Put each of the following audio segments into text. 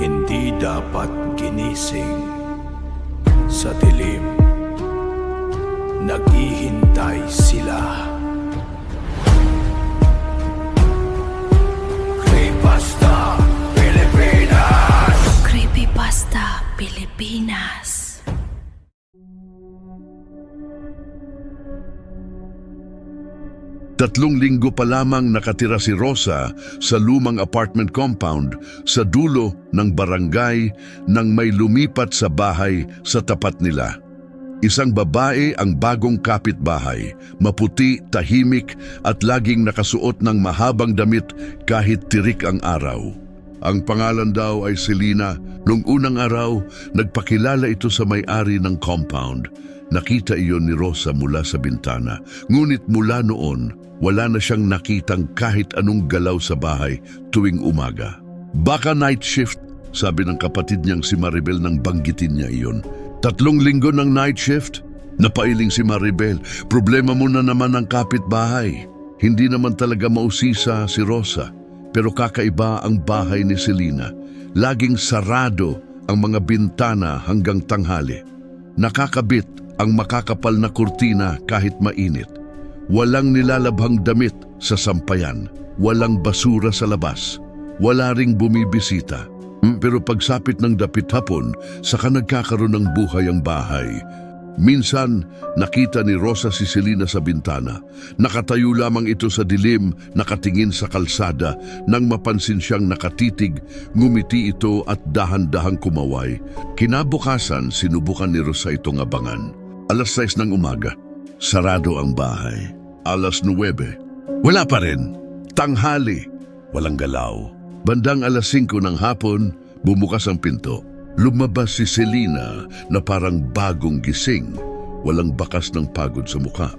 Hindi dapat ginising sa dilim. Naghihintay sila. Creepypasta Pilipinas! Creepypasta Pilipinas. Tatlong linggo pa lamang nakatira si Rosa sa lumang apartment compound sa dulo ng barangay nang may lumipat sa bahay sa tapat nila. Isang babae ang bagong kapitbahay, maputi, tahimik at laging nakasuot ng mahabang damit kahit tirik ang araw. Ang pangalan daw ay Selena. Nung unang araw, nagpakilala ito sa may-ari ng compound. Nakita iyon ni Rosa mula sa bintana. Ngunit mula noon, wala na siyang nakitang kahit anong galaw sa bahay tuwing umaga. Baka night shift, sabi ng kapatid niyang si Maribel nang banggitin niya iyon. 3 linggo ng night shift? Napailing si Maribel. Problema mo na naman ang kapitbahay. Hindi naman talaga mausisa si Rosa. Pero kakaiba ang bahay ni Selena. Laging sarado ang mga bintana hanggang tanghali. Nakakabit ang makakapal na kurtina kahit mainit. Walang nilalabhang damit sa sampayan. Walang basura sa labas. Wala ring bumibisita. Pero pagsapit ng dapit hapon, saka nagkakaroon ng buhay ang bahay. Minsan, nakita ni Rosa si Selena sa bintana. Nakatayo lamang ito sa dilim, nakatingin sa kalsada. Nang mapansin siyang nakatitig, ngumiti ito at dahan-dahang kumaway. Kinabukasan, sinubukan ni Rosa itong abangan. 6:00 ng umaga, sarado ang bahay. 9:00, wala pa rin. Tanghali, walang galaw. Bandang 5:00 ng hapon, bumukas ang pinto. Lumabas si Selena na parang bagong gising. Walang bakas ng pagod sa mukha.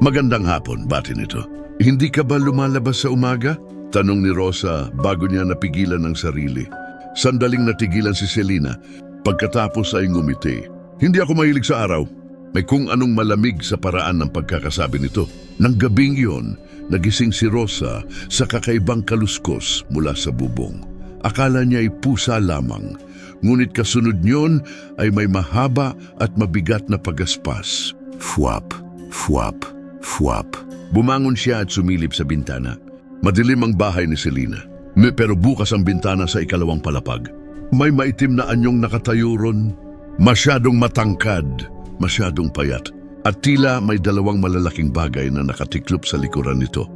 Magandang hapon, bati nito. Hindi ka ba lumalabas sa umaga? Tanong ni Rosa bago niya napigilan ang sarili. Sandaling natigilan si Selena. Pagkatapos ay ngumiti. Hindi ako mahilig sa araw. May kung anong malamig sa paraan ng pagkakasabi nito. Nang gabing iyon, nagising si Rosa sa kakaibang kaluskos mula sa bubong. Akala niya ay pusa lamang. Ngunit kasunod niyon ay may mahaba at mabigat na pagaspas. Fuap, fuap, fuap. Bumangon siya at sumilip sa bintana. Madilim ang bahay ni Selena. Pero bukas ang bintana sa 2nd palapag. May maitim na anyong nakatayo ron. Masyadong matangkad, masyadong payat. At tila may 2 malalaking bagay na nakatiklop sa likuran nito.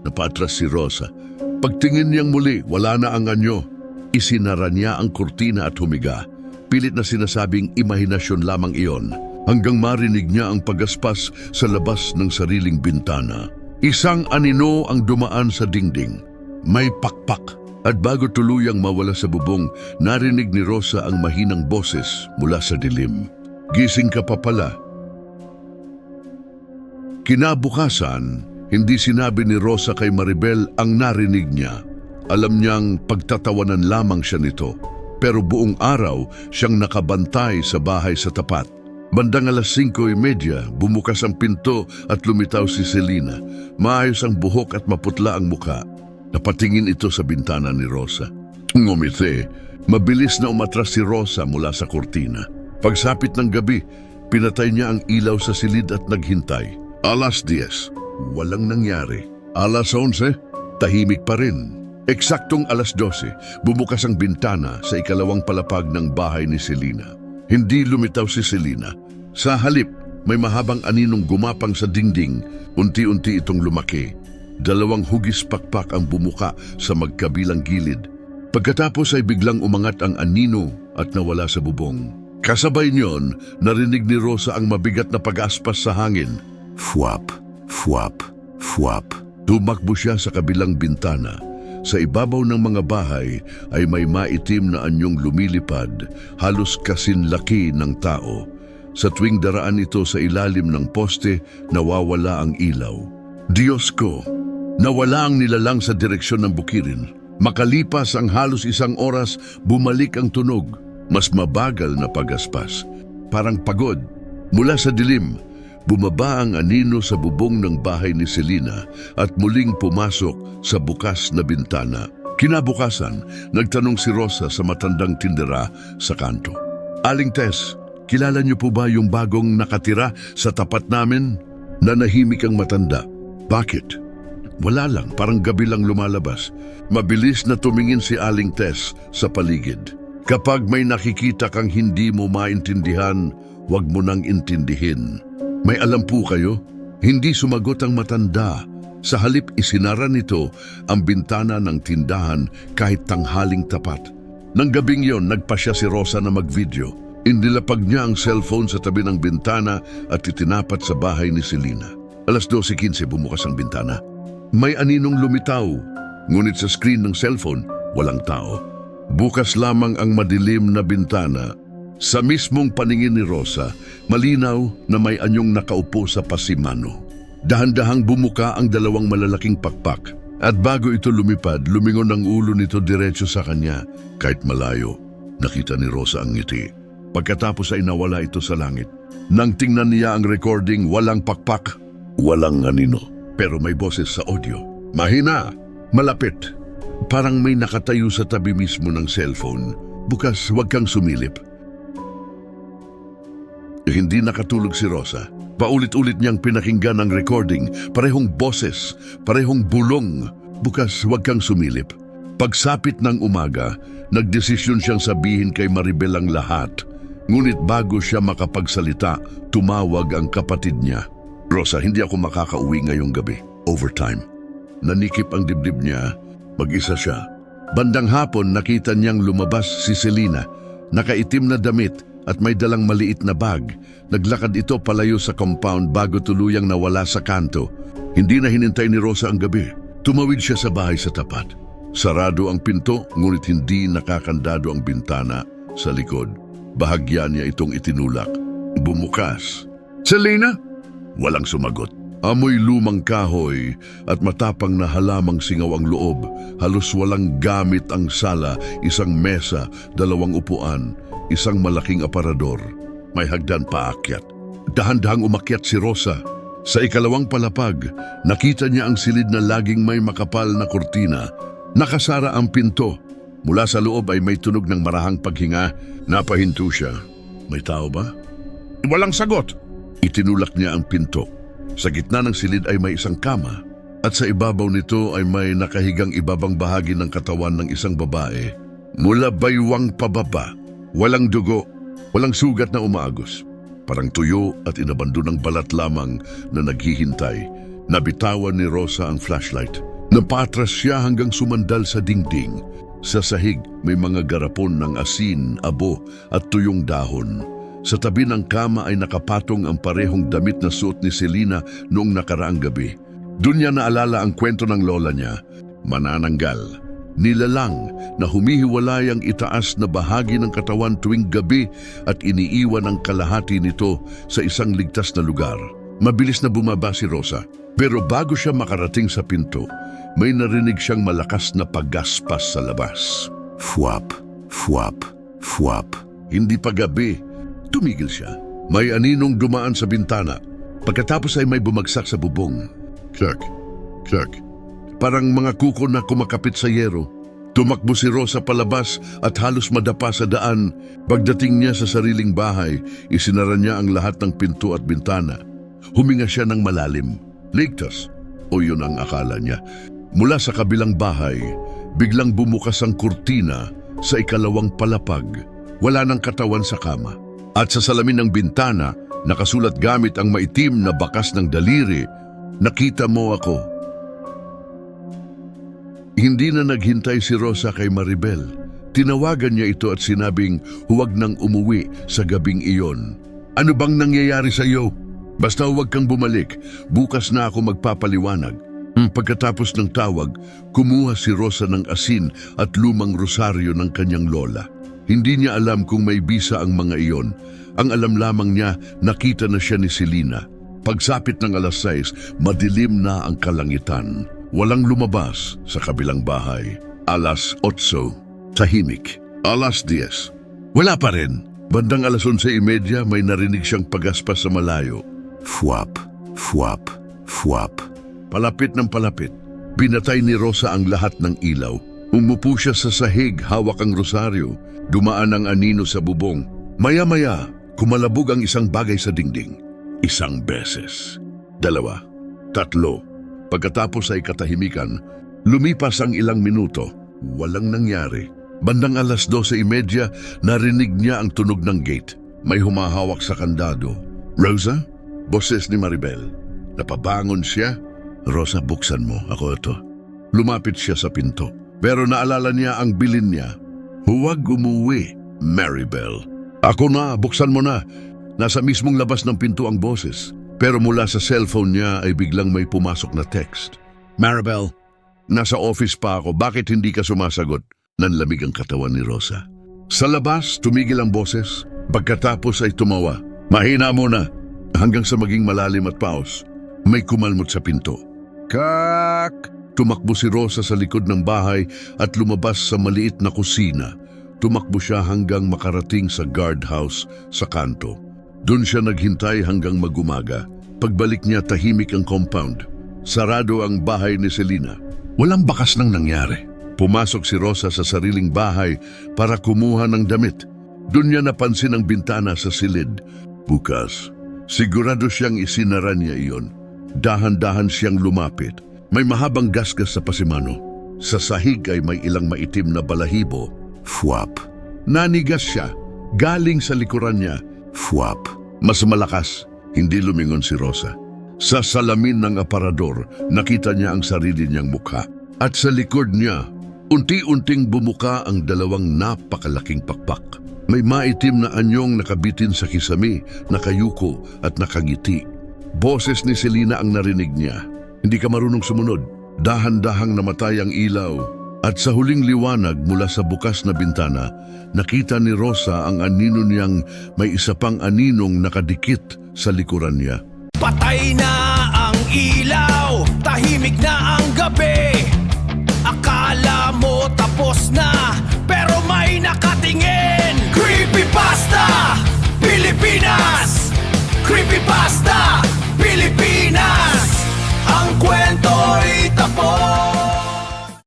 Napaatras si Rosa. Pagtingin niyang muli, wala na ang anyo. Isinara niya ang kurtina at humiga. Pilit na sinasabing imahinasyon lamang iyon hanggang marinig niya ang pagaspas sa labas ng sariling bintana. Isang anino ang dumaan sa dingding. May pakpak. At bago tuluyang mawala sa bubong, narinig ni Rosa ang mahinang boses mula sa dilim. Gising ka pa pala. Kinabukasan, hindi sinabi ni Rosa kay Maribel ang narinig niya. Alam niyang pagtatawanan lamang siya nito, pero buong araw siyang nakabantay sa bahay sa tapat. Bandang 5:30, bumukas ang pinto at lumitaw si Selena. Maayos ang buhok at maputla ang muka. Napatingin ito sa bintana ni Rosa. Ngumiti. Mabilis na umatras si Rosa mula sa kurtina. Pagsapit ng gabi, pinatay niya ang ilaw sa silid at naghintay. 10:00, walang nangyari. 11:00, tahimik pa rin. Eksaktong 12:00, bumukas ang bintana sa 2nd palapag ng bahay ni Selena. Hindi lumitaw si Selena. Sa halip, may mahabang aninong gumapang sa dingding. Unti-unti itong lumaki. 2 hugis pakpak ang bumuka sa magkabilang gilid. Pagkatapos ay biglang umangat ang anino at nawala sa bubong. Kasabay niyon, narinig ni Rosa ang mabigat na pag-aspas sa hangin. Fuap, fuap, fuap. Tumakbo siya sa kabilang bintana. Sa ibabaw ng mga bahay ay may maitim na anyong lumilipad, halos kasinlaki ng tao. Sa tuwing daraan ito sa ilalim ng poste, nawawala ang ilaw. Diyos ko, nawala ang nilalang sa direksyon ng bukirin. Makalipas ang halos 1 oras, bumalik ang tunog. Mas mabagal na pagaspas. Parang pagod. Mula sa dilim, bumaba ang anino sa bubong ng bahay ni Selena at muling pumasok sa bukas na bintana. Kinabukasan, nagtanong si Rosa sa matandang tindera sa kanto. Aling Tess, kilala niyo po ba yung bagong nakatira sa tapat namin? Nanahimik ang matanda. Bakit? Wala lang, parang gabi lang lumalabas. Mabilis na tumingin si Aling Tess sa paligid. Kapag may nakikita kang hindi mo maintindihan, huwag mo nang intindihin. May alam po kayo? Hindi sumagot ang matanda. Sa halip isinara nito ang bintana ng tindahan kahit tanghaling tapat. Nang gabing yon, nagpasya si Rosa na mag-video. Inilapag niya ang cellphone sa tabi ng bintana at itinapat sa bahay ni Selena. 12:15 bumukas ang bintana. May aninong lumitaw, ngunit sa screen ng cellphone, walang tao. Bukas lamang ang madilim na bintana. Sa mismong paningin ni Rosa, malinaw na may anyong nakaupo sa pasimano. Dahan-dahang bumuka ang dalawang malalaking pakpak. At bago ito lumipad, lumingon ang ulo nito diretso sa kanya. Kahit malayo, nakita ni Rosa ang ngiti. Pagkatapos ay nawala ito sa langit. Nang tingnan niya ang recording, walang pakpak, walang anino. Pero may boses sa audio. Mahina, malapit. Parang may nakatayo sa tabi mismo ng cellphone. Bukas, huwag kang sumilip. Hindi nakatulog si Rosa. Paulit-ulit niyang pinakinggan ang recording. Parehong boses, parehong bulong. Bukas, huwag kang sumilip. Pagsapit ng umaga, nagdesisyon siyang sabihin kay Maribel ang lahat. Ngunit bago siya makapagsalita, tumawag ang kapatid niya. Rosa, hindi ako makakauwi ngayong gabi. Overtime. Nanikip ang dibdib niya. Mag-isa siya. Bandang hapon, nakita niyang lumabas si Selena. Nakaitim na damit at may dalang maliit na bag. Naglakad ito palayo sa compound bago tuluyang nawala sa kanto. Hindi na hinintay ni Rosa ang gabi. Tumawid siya sa bahay sa tapat. Sarado ang pinto, ngunit hindi nakakandado ang bintana sa likod. Bahagya niya itong itinulak. Bumukas. Selena? Walang sumagot. Amoy lumang kahoy at matapang na halamang singaw ang loob. Halos walang gamit ang sala, isang mesa, 2 upuan, isang malaking aparador. May hagdan paakyat. Dahan-dahang umakyat si Rosa. Sa ikalawang palapag, nakita niya ang silid na laging may makapal na kurtina. Nakasara ang pinto. Mula sa loob ay may tunog ng marahang paghinga. Napahinto siya. May tao ba? Walang sagot. Itinulak niya ang pinto. Sa gitna ng silid ay may isang kama. At sa ibabaw nito ay may nakahigang ibabang bahagi ng katawan ng isang babae. Mula baywang pababa. Walang dugo. Walang sugat na umaagos. Parang tuyo at inabando ng balat lamang na naghihintay. Nabitawan ni Rosa ang flashlight. Napatras siya hanggang sumandal sa dingding. Sa sahig may mga garapon ng asin, abo at tuyong dahon. Sa tabi ng kama ay nakapatong ang parehong damit na suot ni Selena noong nakaraang gabi. Doon niya naalala ang kwento ng lola niya, manananggal. Nilalang na humihiwalay ang itaas na bahagi ng katawan tuwing gabi at iniiwan ang kalahati nito sa isang ligtas na lugar. Mabilis na bumaba si Rosa, pero bago siya makarating sa pinto, may narinig siyang malakas na paggaspas sa labas. Fuap, fuap, fuap. Hindi pa gabi. Tumigil siya. May aninong dumaan sa bintana. Pagkatapos ay may bumagsak sa bubong. Clark, Clark. Parang mga kuko na kumakapit sa yero. Tumakbo si Rosa palabas at halos madapa sa daan. Pagdating niya sa sariling bahay, isinara niya ang lahat ng pinto at bintana. Huminga siya ng malalim. Ligtas. O yun ang akala niya. Mula sa kabilang bahay, biglang bumukas ang kurtina sa ikalawang palapag. Wala nang katawan sa kama. At sa salamin ng bintana, nakasulat gamit ang maitim na bakas ng daliri, "Nakita mo ako." Hindi na naghintay si Rosa kay Maribel. Tinawagan niya ito at sinabing huwag nang umuwi sa gabing iyon. "Ano bang nangyayari sa iyo? Basta huwag kang bumalik. Bukas na ako magpapaliwanag." Pagkatapos ng tawag, kumuha si Rosa ng asin at lumang rosaryo ng kanyang lola. Hindi niya alam kung may bisa ang mga iyon. Ang alam lamang niya, nakita na siya ni Selena. Pagsapit ng 6:00, madilim na ang kalangitan. Walang lumabas sa kabilang bahay. 8:00, tahimik. 10:00, wala pa rin. Bandang 11:30, may narinig siyang pagaspas sa malayo. Fuap, fuap, fuap. Palapit ng palapit. Pinatay ni Rosa ang lahat ng ilaw. Umupo siya sa sahig, hawak ang rosaryo. Dumaan ang anino sa bubong. Maya-maya, kumalabog ang isang bagay sa dingding. Isang beses. 2, 3. Pagkatapos ay katahimikan, lumipas ang ilang minuto. Walang nangyari. Bandang 12:30, narinig niya ang tunog ng gate. May humahawak sa kandado. Rosa? Boses ni Maribel. Napabangon siya. Rosa, buksan mo. Ako ito. Lumapit siya sa pinto. Pero naalala niya ang bilin niya. Huwag umuwi, Maribel. Ako na, buksan mo na. Nasa mismong labas ng pinto ang boses. Pero mula sa cellphone niya ay biglang may pumasok na text. Maribel, nasa office pa ako. Bakit hindi ka sumasagot? Nanlamig ang katawan ni Rosa. Sa labas, tumigil ang boses. Pagkatapos ay tumawa. Mahina muna. Hanggang sa maging malalim at paus. May kumalmot sa pinto. Kak! Tumakbo si Rosa sa likod ng bahay at lumabas sa maliit na kusina. Tumakbo siya hanggang makarating sa guardhouse sa kanto. Doon siya naghintay hanggang magumaga. Pagbalik niya, tahimik ang compound. Sarado ang bahay ni Selena. Walang bakas nang nangyari. Pumasok si Rosa sa sariling bahay para kumuha ng damit. Doon niya napansin ang bintana sa silid. Bukas. Sigurado siyang isinara niya iyon. Dahan-dahan siyang lumapit. May mahabang gasgas sa pasimano. Sa sahig ay may ilang maitim na balahibo. Fwap. Nanigas siya. Galing sa likuran niya. Fwap. Mas malakas. Hindi lumingon si Rosa. Sa salamin ng aparador, nakita niya ang sarili niyang mukha. At sa likod niya, unti-unting bumuka ang dalawang napakalaking pakpak. May maitim na anyong nakabitin sa kisame, nakayuko at nakangiti. Boses ni Selena ang narinig niya. Hindi ka marunong sumunod. Dahan-dahang namatay ang ilaw. At sa huling liwanag mula sa bukas na bintana, nakita ni Rosa ang anino niyang may isa pang aninong nakadikit sa likuran niya. Patay na ang ilaw, tahimik na ang gabi. Akala mo tapos na, pero may nakatingin. Creepypasta Pilipinas!